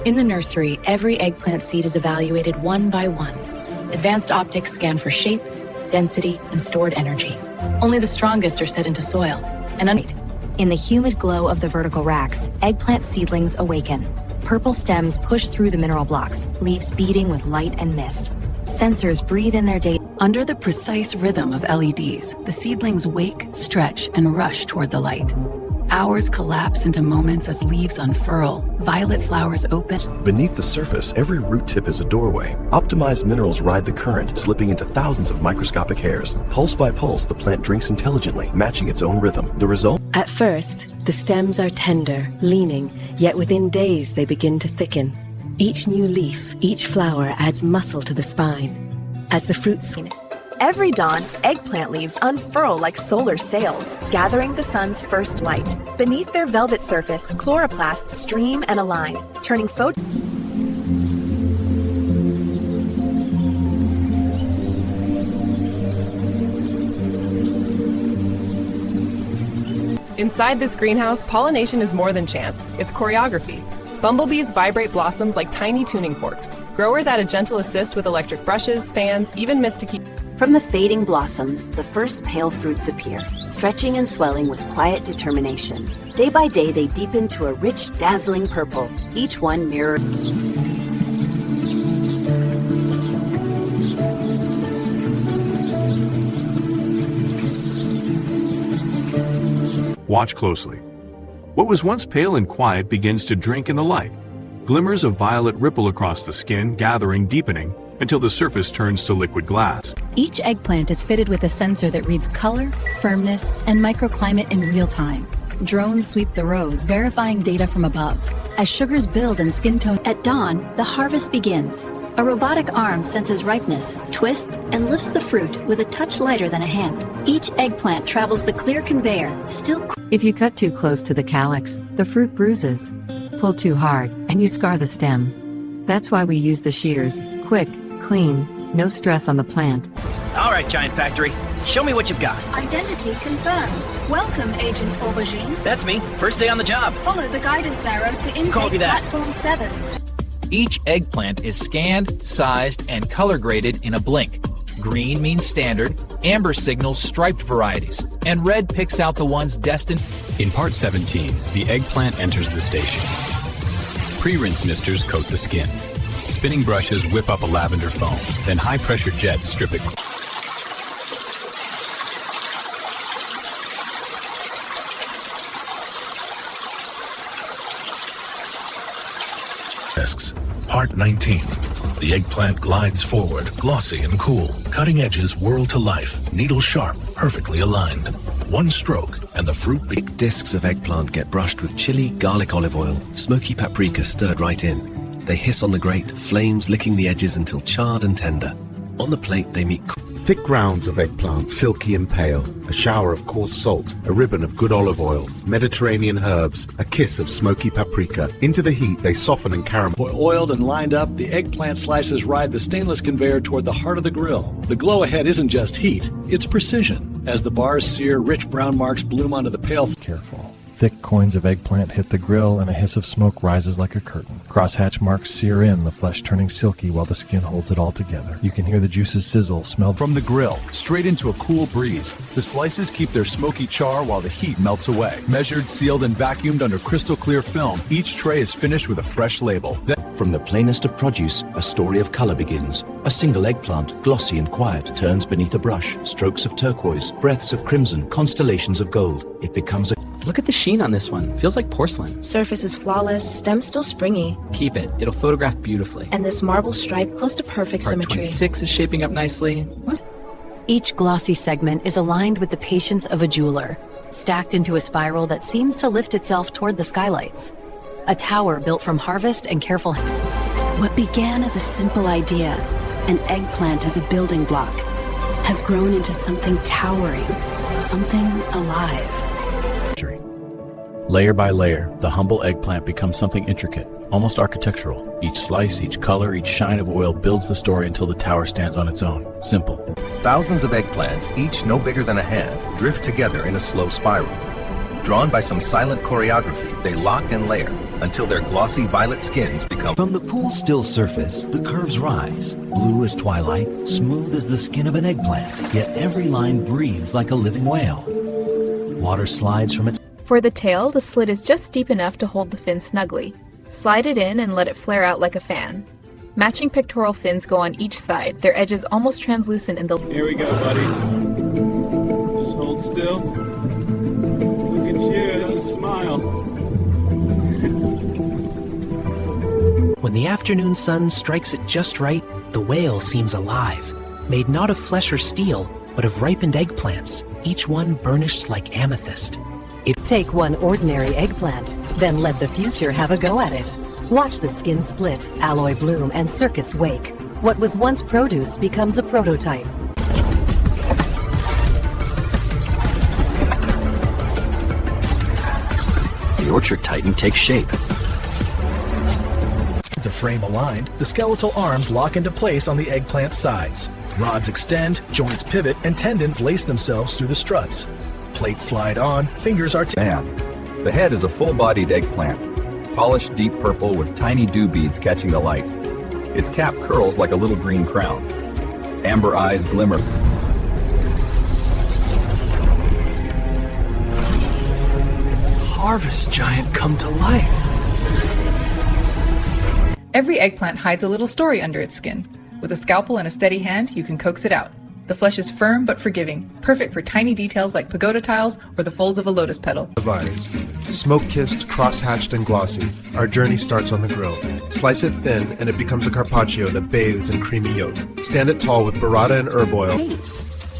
In the nursery, every eggplant seed is evaluated one by one. Advanced optics scan for shape, density, and stored energy. Only the strongest are set into soil. In the humid glow of the vertical racks, eggplant seedlings awaken. Purple stems push through the mineral blocks, leaves beating with light and mist. Sensors breathe in their data. Under the precise rhythm of LEDs, the seedlings wake, stretch, and rush toward the light. Hours collapse into moments as leaves unfurl, violet flowers open. Beneath the surface, every root tip is a doorway. Optimized minerals ride the current, slipping into thousands of microscopic hairs. Pulse by pulse, the plant drinks intelligently, matching its own rhythm. The result? At first, the stems are tender, leaning, yet within days they begin to thicken. Each new leaf, each flower adds muscle to the spine. As the fruits Every dawn, eggplant leaves unfurl like solar sails, gathering the sun's first light. Beneath their velvet surface, chloroplasts stream and align, turning Inside this greenhouse, pollination is more than chance. It's choreography. Bumblebees vibrate blossoms like tiny tuning forks. Growers add a gentle assist with electric brushes, fans, even mist to keep. From the fading blossoms, the first pale fruits appear, stretching and swelling with quiet determination. Day by day, they deepen to a rich, dazzling purple, each one mirrored. Watch closely. What was once pale and quiet begins to drink in the light. Glimmers of violet ripple across the skin, gathering, deepening, until the surface turns to liquid glass. Each eggplant is fitted with a sensor that reads color, firmness, and microclimate in real time. Drones sweep the rows, verifying data from above. As sugars build and skin tone. At dawn, the harvest begins. A robotic arm senses ripeness, twists, and lifts the fruit with a touch lighter than a hand. Each eggplant travels the clear conveyor, still. If you cut too close to the calyx, the fruit bruises. Pull too hard, and you scar the stem. That's why we use the shears. Quick, clean, no stress on the plant. All right, Giant Factory, show me what you've got. Identity confirmed. Welcome, Agent Aubergine. That's me. First day on the job. Follow the guidance arrow to intake Platform 7. Each eggplant is scanned, sized, and color graded in a blink. Green means standard, amber signals striped varieties, and red picks out the ones destined. In Part 17, the eggplant enters the station. Pre-rinse misters coat the skin. Spinning brushes whip up a lavender foam, then high-pressure jets strip it. Part 19. The eggplant glides forward, glossy and cool. Cutting edges whirl to life, needle sharp, perfectly aligned. One stroke, and the fruit. Big discs of eggplant get brushed with chili, garlic olive oil, smoky paprika stirred right in. They hiss on the grate, flames licking the edges until charred and tender. On the plate, they meet thick rounds of eggplant, silky and pale, a shower of coarse salt, a ribbon of good olive oil, Mediterranean herbs, a kiss of smoky paprika. Into the heat, they soften and caramel. Oiled and lined up, the eggplant slices ride the stainless conveyor toward the heart of the grill. The glow ahead isn't just heat, it's precision. As the bars sear, rich brown marks bloom onto the pale. Careful. Thick coins of eggplant hit the grill and a hiss of smoke rises like a curtain. Crosshatch marks sear in, the flesh turning silky while the skin holds it all together. You can hear the juices sizzle, smell from the grill, straight into a cool breeze. The slices keep their smoky char while the heat melts away. Measured, sealed, and vacuumed under crystal clear film, each tray is finished with a fresh label. From the plainest of produce, a story of color begins. A single eggplant, glossy and quiet, turns beneath a brush. Strokes of turquoise, breaths of crimson, constellations of gold. It becomes a... Look at the sheen on this one. Feels like porcelain. Surface is flawless, stem still springy. Keep it. It'll photograph beautifully. And this marble stripe close to perfect Part symmetry. 26 is shaping up nicely. Each glossy segment is aligned with the patience of a jeweler, stacked into a spiral that seems to lift itself toward the skylights. A tower built from harvest and careful... What began as a simple idea, an eggplant as a building block, has grown into something towering, something alive. Layer by layer, the humble eggplant becomes something intricate, almost architectural. Each slice, each color, each shine of oil builds the story until the tower stands on its own. Simple. Thousands of eggplants, each no bigger than a hand, drift together in a slow spiral. Drawn by some silent choreography, they lock and layer, until their glossy violet skins become... From the pool's still surface, the curves rise, blue as twilight, smooth as the skin of an eggplant, yet every line breathes like a living whale. Water slides from its... For the tail, the slit is just deep enough to hold the fin snugly. Slide it in and let it flare out like a fan. Matching pectoral fins go on each side, their edges almost translucent in the... Here we go, buddy. Just hold still. Look at you, that's a smile. When the afternoon sun strikes it just right, the whale seems alive, made not of flesh or steel, but of ripened eggplants, each one burnished like amethyst. Take one ordinary eggplant, then let the future have a go at it. Watch the skin split, alloy bloom, and circuits wake. What was once produce becomes a prototype. The orchard titan takes shape. The frame aligned, the skeletal arms lock into place on the eggplant sides. Rods extend, joints pivot, and tendons lace themselves through the struts. Plates slide on, fingers are... Man, the head is a full-bodied eggplant, polished deep purple with tiny dew beads catching the light. Its cap curls like a little green crown. Amber eyes glimmer. Harvest giant come to life. Every eggplant hides a little story under its skin. With a scalpel and a steady hand, you can coax it out. The flesh is firm but forgiving, perfect for tiny details like pagoda tiles or the folds of a lotus petal. Smoke-kissed, cross-hatched, and glossy, our journey starts on the grill. Slice it thin, and it becomes a carpaccio that bathes in creamy yolk. Stand it tall with burrata and herb oil.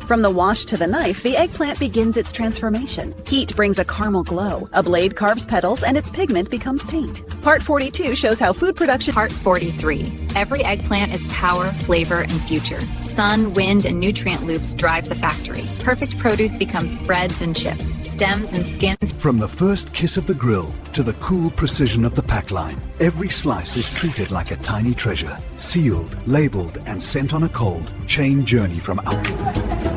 From the wash to the knife, the eggplant begins its transformation. Heat brings a caramel glow. A blade carves petals, and its pigment becomes paint. Part 42 shows how food production... Part 43. Every eggplant is power, flavor, and future. Sun, wind, and nutrient loops drive the factory. Perfect produce becomes spreads and chips, stems and skins. From the first kiss of the grill to the cool precision of the pack line, every slice is treated like a tiny treasure. Sealed, labeled, and sent on a cold chain journey from out...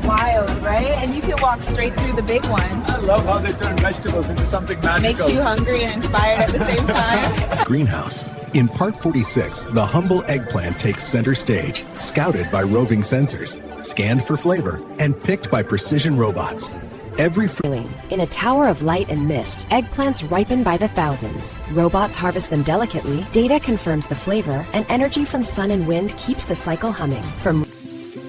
Wild, right? And you can walk straight through the big one. I love how they turn vegetables into something magical. Makes you hungry and inspired at the same time. Greenhouse. In Part 46, the humble eggplant takes center stage, scouted by roving sensors, scanned for flavor, and picked by precision robots. Every In a tower of light and mist, eggplants ripen by the thousands. Robots harvest them delicately, data confirms the flavor, and energy from sun and wind keeps the cycle humming.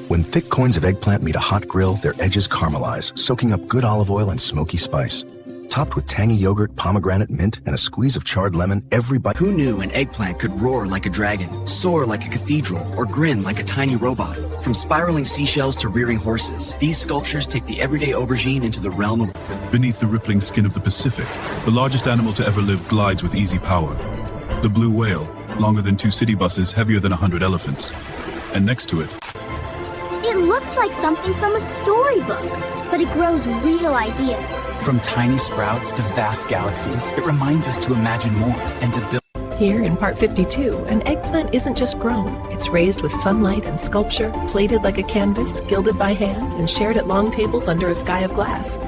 When thick coins of eggplant meet a hot grill, their edges caramelize, soaking up good olive oil and smoky spice. Topped with tangy yogurt, pomegranate, mint, and a squeeze of charred lemon, every bite... Who knew an eggplant could roar like a dragon, soar like a cathedral, or grin like a tiny robot? From spiraling seashells to rearing horses, these sculptures take the everyday aubergine into the realm of... Beneath the rippling skin of the Pacific, the largest animal to ever live glides with easy power. The blue whale, longer than 2 city buses, heavier than 100 elephants. And next to it... It looks like something from a storybook, but it grows real ideas. From tiny sprouts to vast galaxies, it reminds us to imagine more and to build. Here in Part 52, an eggplant isn't just grown. It's raised with sunlight and sculpture, plated like a canvas, gilded by hand, and shared at long tables under a sky of glass.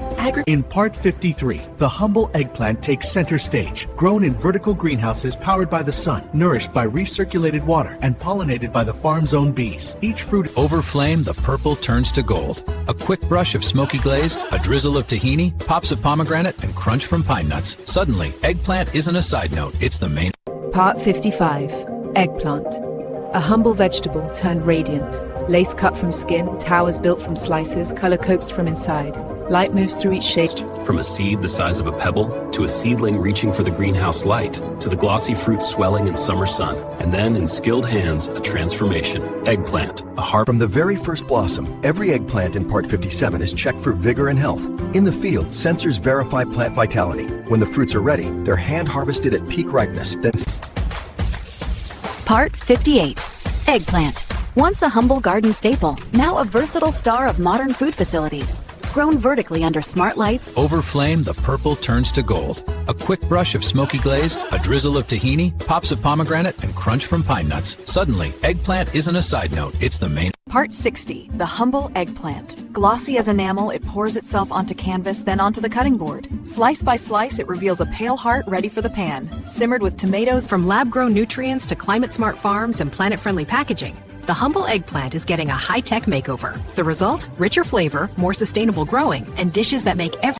In Part 53, the humble eggplant takes center stage, grown in vertical greenhouses powered by the sun, nourished by recirculated water, and pollinated by the farm's own bees. Each fruit... Over flame, the purple turns to gold. A quick brush of smoky glaze, a drizzle of tahini, pops of pomegranate, and crunch from pine nuts. Suddenly, eggplant isn't a side note, it's the main... Part 55. Eggplant. A humble vegetable turned radiant. Lace cut from skin, towers built from slices, color coaxed from inside. Light moves through each shape. From a seed the size of a pebble, to a seedling reaching for the greenhouse light, to the glossy fruit swelling in summer sun, and then in skilled hands, a transformation. Eggplant, a heart. From the very first blossom, every eggplant in Part 57 is checked for vigor and health. In the field, sensors verify plant vitality. When the fruits are ready, they're hand-harvested at peak ripeness, then... Part 58. Eggplant. Once a humble garden staple, now a versatile star of modern food facilities. Grown vertically under smart lights. Over flame, the purple turns to gold. A quick brush of smoky glaze, a drizzle of tahini, pops of pomegranate, and crunch from pine nuts. Suddenly, eggplant isn't a side note, it's the main... Part 60, the humble eggplant. Glossy as enamel, it pours itself onto canvas, then onto the cutting board. Slice by slice, it reveals a pale heart ready for the pan. Simmered with tomatoes. From lab-grown nutrients to climate-smart farms and planet-friendly packaging, the humble eggplant is getting a high-tech makeover. The result? Richer flavor, more sustainable growing, and dishes that make every